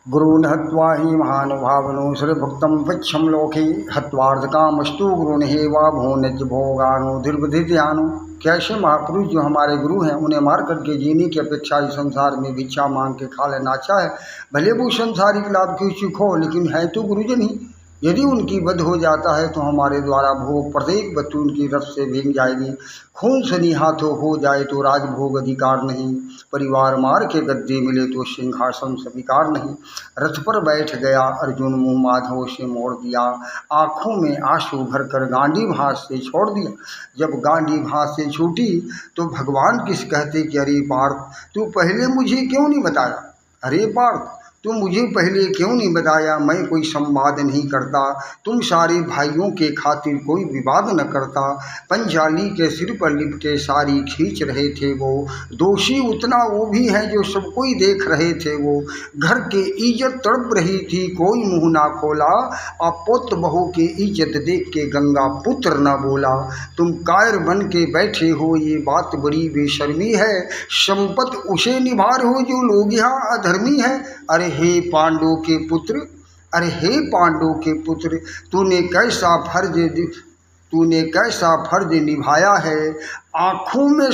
गुरून् हत्वा हि महानुभावनो श्रीभुक्तं पच्छम लोके हत्वार्धकामस्तु गुरुन् हेवा भोनज भोगानो दीर्घधिध्यानो। कैसे महापुरुष जो हमारे गुरु हैं उन्हें मार करके जीने की अपेक्षा इस संसार में भिक्षा मांग के खा लेना अच्छा है। भले वो संसारिक लाभ की इच्छुक हो, लेकिन है तो गुरुजन ही। यदि उनकी वध हो जाता है तो हमारे द्वारा भोग प्रत्येक वस्तु उनकी रस से भीग जाएगी। खून सनी हाथों हो जाए तो राजभोग अधिकार नहीं, परिवार मार के गद्दे मिले तो सिंहासन स्वीकार नहीं। रथ पर बैठ गया अर्जुन मुँह माधव से मोड़ दिया, आँखों में आंसू भर कर गांडीव हाथ से छोड़ दिया। जब गांडीव हाथ से छूटी तो भगवान किस कहते कि अरे पार्थ तू पहले मुझे क्यों नहीं बताया, अरे पार्थ तुम मुझे पहले क्यों नहीं बताया। मैं कोई संवाद नहीं करता, तुम सारे भाइयों के खातिर कोई विवाद न करता। पंचाली के सिर पर लिपटे सारी खींच रहे थे वो, दोषी उतना वो भी है जो सब कोई देख रहे थे वो। घर के इज्जत तड़प रही थी कोई मुंह ना खोला, और पुत्र बहू के इज्जत देख के गंगा पुत्र न बोला। तुम कायर बन के बैठे हो ये बात बड़ी बेशर्मी है, संपत उसे निभार हो जो लोग यहाँ अधर्मी है। अरे हे पांडु के पुत्र, अरे हे पांडु के पुत्र, तूने कैसा फर्ज निभाया है। आँखों में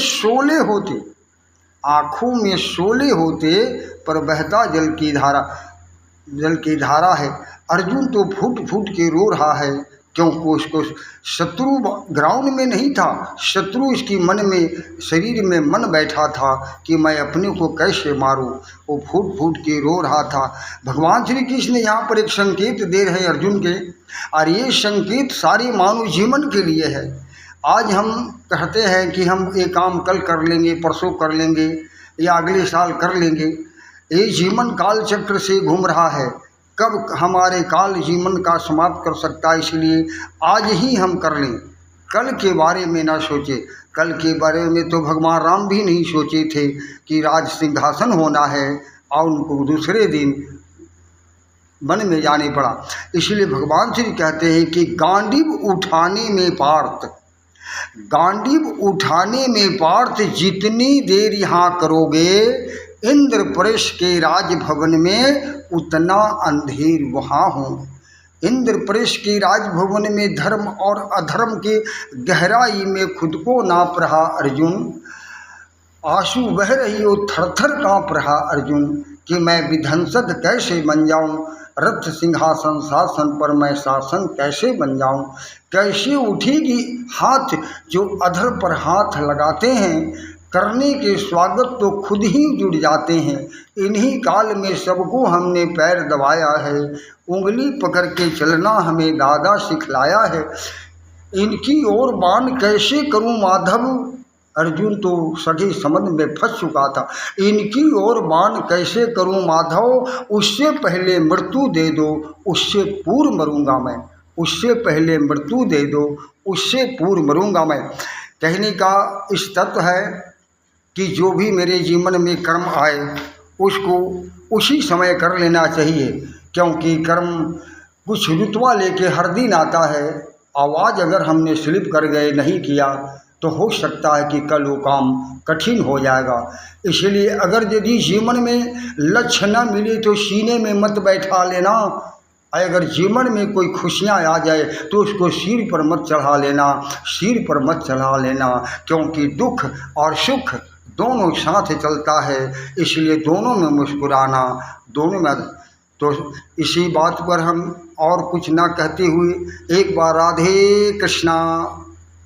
शोले होते पर बहता जल की धारा है। अर्जुन तो फूट फूट के रो रहा है, क्योंकि उसको शत्रु ग्राउंड में नहीं था, शत्रु इसकी मन में शरीर में मन बैठा था कि मैं अपने को कैसे मारूं। वो फूट फूट के रो रहा था। भगवान श्री कृष्ण यहाँ पर एक संकेत दे रहे हैं अर्जुन के, और ये संकेत सारे मानव जीवन के लिए है। आज हम कहते हैं कि हम ये काम कल कर लेंगे, परसों कर लेंगे या अगले साल कर लेंगे। ये जीवन काल चक्र से घूम रहा है, कब हमारे काल जीवन का समाप्त कर सकता है। इसलिए आज ही हम कर लें, कल के बारे में ना सोचे। कल के बारे में तो भगवान राम भी नहीं सोचे थे कि राज सिंहासन होना है, और उनको दूसरे दिन वन में जाने पड़ा। इसलिए भगवान श्री कहते हैं कि गांडीव उठाने में पार्थ जितनी देर यहाँ करोगे, इंद्रप्रस्थ के राजभवन में उतना अंधेर वहाँ हो। इंद्रप्रस्थ के राजभवन में धर्म और अधर्म के गहराई में खुद को नाप रहा अर्जुन, आंसू बह रही हो, थर थर काँप रहा अर्जुन कि मैं विध्वंसक कैसे बन जाऊं, रथ सिंहासन शासन पर मैं शासन कैसे बन जाऊं। कैसे उठेगी हाथ जो अधर पर हाथ लगाते हैं, करने के स्वागत तो खुद ही जुड़ जाते हैं। इन्हीं काल में सबको हमने पैर दबाया है, उंगली पकड़ के चलना हमें दादा सिखलाया है। इनकी ओर बाण कैसे करूं माधव, अर्जुन तो सगे समझ में फंस चुका था। इनकी ओर बाण कैसे करूं माधव, उससे पहले मृत्यु दे दो उससे पूर्व मरूंगा मैं, उससे पहले मृत्यु दे दो उससे पूर्व मरूंगा मैं। कहने का इस तत्व है कि जो भी मेरे जीवन में कर्म आए उसको उसी समय कर लेना चाहिए, क्योंकि कर्म कुछ रुतवा लेके हर दिन आता है। आवाज़ अगर हमने स्लिप कर गए, नहीं किया, तो हो सकता है कि कल वो काम कठिन हो जाएगा। इसलिए अगर यदि जीवन में लक्ष्य न मिले तो सीने में मत बैठा लेना। अगर जीवन में कोई खुशियाँ आ जाए तो उसको सिर पर मत चढ़ा लेना, क्योंकि दुख और सुख दोनों साथ चलता है। इसलिए दोनों में मुस्कुराना, दोनों में। तो इसी बात पर हम और कुछ ना कहते हुए एक बार राधे कृष्णा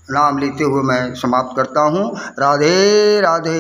नाम लेते हुए मैं समाप्त करता हूँ। राधे राधे।